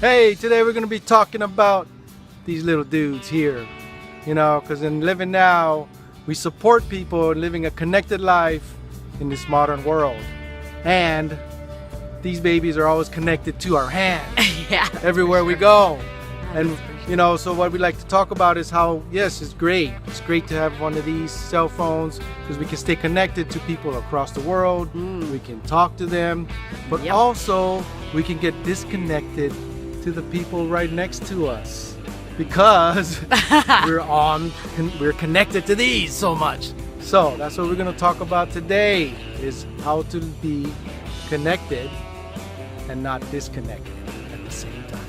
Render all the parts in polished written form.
Hey, today we're going to be talking about these little dudes here. Because in Living Now, we support people living a connected life in this modern world. And these babies are always connected to our hands Yeah. everywhere we go. And so what we like to talk about is how, yes, it's great. It's great to have one of these cell phones because we can stay connected to people across the world. We can talk to them, but Yep. also we can get disconnected to the people right next to us because we're connected to these so much. So that's what we're going to talk about today, is how to be connected and not disconnected at the same time.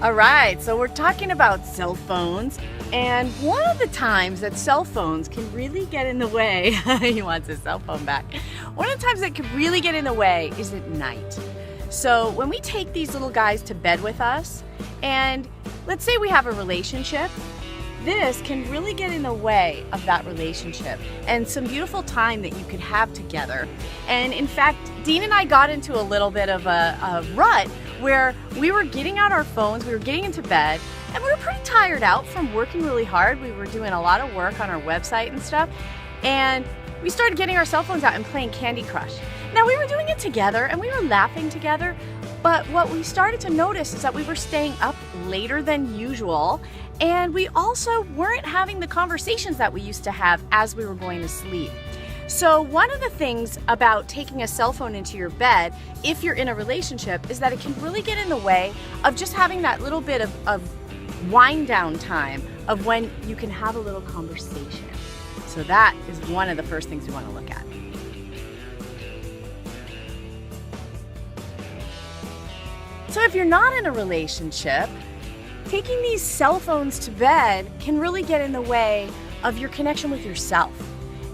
All right, so we're talking about cell phones, and one of the times that cell phones can really get in the way, he wants his cell phone back. One of the times that can really get in the way is at night. So when we take these little guys to bed with us, and let's say we have a relationship, this can really get in the way of that relationship and some beautiful time that you could have together. And in fact, Dean and I got into a little bit of a rut where we were getting out our phones, we were getting into bed, and we were pretty tired out from working really hard. We were doing a lot of work on our website and stuff, and we started getting our cell phones out and playing Candy Crush. Now, we were doing it together and we were laughing together, but what we started to notice is that we were staying up later than usual, and we also weren't having the conversations that we used to have as we were going to sleep. So one of the things about taking a cell phone into your bed, if you're in a relationship, is that it can really get in the way of just having that little bit of wind down time of when you can have a little conversation. So that is one of the first things we want to look at. So if you're not in a relationship, taking these cell phones to bed can really get in the way of your connection with yourself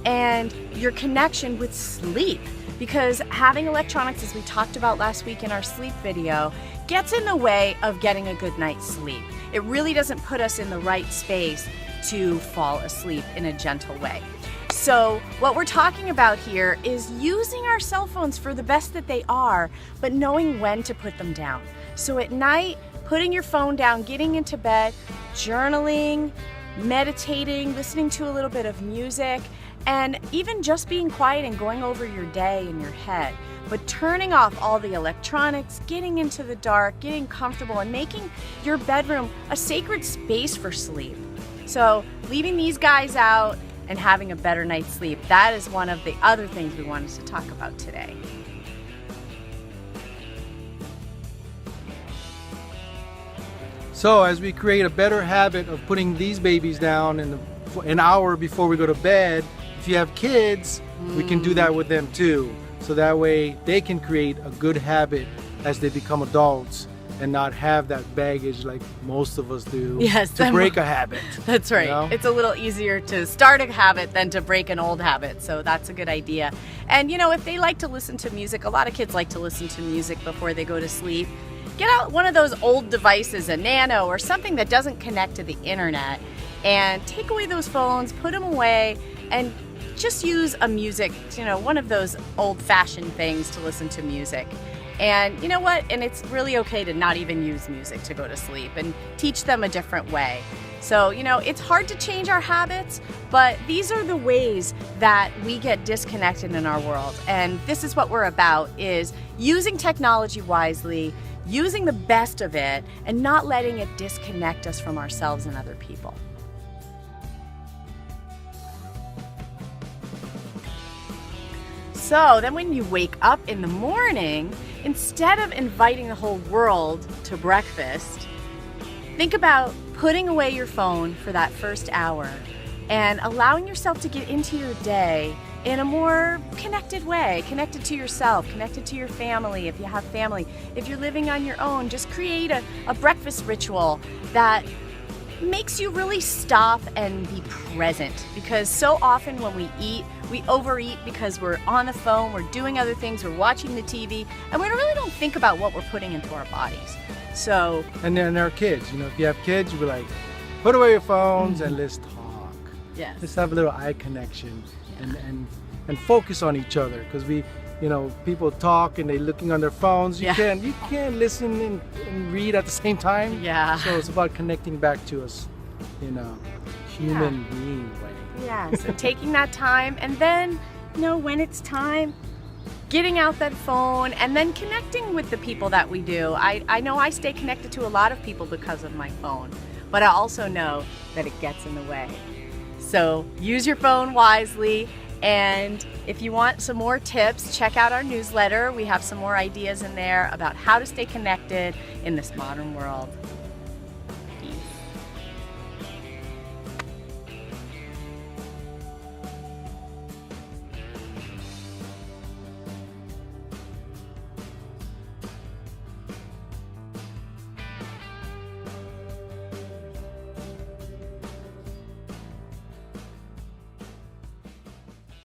and your connection with sleep, because having electronics, as we talked about last week in our sleep video, gets in the way of getting a good night's sleep. It really doesn't put us in the right space to fall asleep in a gentle way. So what we're talking about here is using our cell phones for the best that they are, but knowing when to put them down. So at night, putting your phone down, getting into bed, journaling, meditating, listening to a little bit of music, and even just being quiet and going over your day in your head, but turning off all the electronics, getting into the dark, getting comfortable, and making your bedroom a sacred space for sleep. So leaving these guys out and having a better night's sleep, that is one of the other things we wanted to talk about today. So as we create a better habit of putting these babies down an hour before we go to bed, if you have kids, we can do that with them too. So that way they can create a good habit as they become adults and not have that baggage like most of us do to break a habit. That's right. You know? It's a little easier to start a habit than to break an old habit. So that's a good idea. And if they like to listen to music, a lot of kids like to listen to music before they go to sleep. Get out one of those old devices, a Nano or something that doesn't connect to the internet, and take away those phones, put them away, and just use a music, one of those old-fashioned things to listen to music. And you know what? And it's really okay to not even use music to go to sleep and teach them a different way. So, it's hard to change our habits, but these are the ways that we get disconnected in our world. And this is what we're about, is using technology wisely, using the best of it, and not letting it disconnect us from ourselves and other people. So then when you wake up in the morning, instead of inviting the whole world to breakfast, think about putting away your phone for that first hour and allowing yourself to get into your day in a more connected way, connected to yourself, connected to your family, if you have family. If you're living on your own, just create a breakfast ritual that makes you really stop and be present, because so often when we eat, we overeat because we're on the phone, we're doing other things, we're watching the TV, and we really don't think about what we're putting into our bodies. So, and then our kids, if you have kids, you be like, put away your phones and let's talk. Yes. Let's have a little eye connection and and focus on each other, because people talk and they're looking on their phones. You can't listen and read at the same time. Yeah. So it's about connecting back to us in a human being way. Yeah, so taking that time, and then, when it's time, getting out that phone and then connecting with the people that we do. I know I stay connected to a lot of people because of my phone, but I also know that it gets in the way. So use your phone wisely, and if you want some more tips, check out our newsletter. We have some more ideas in there about how to stay connected in this modern world.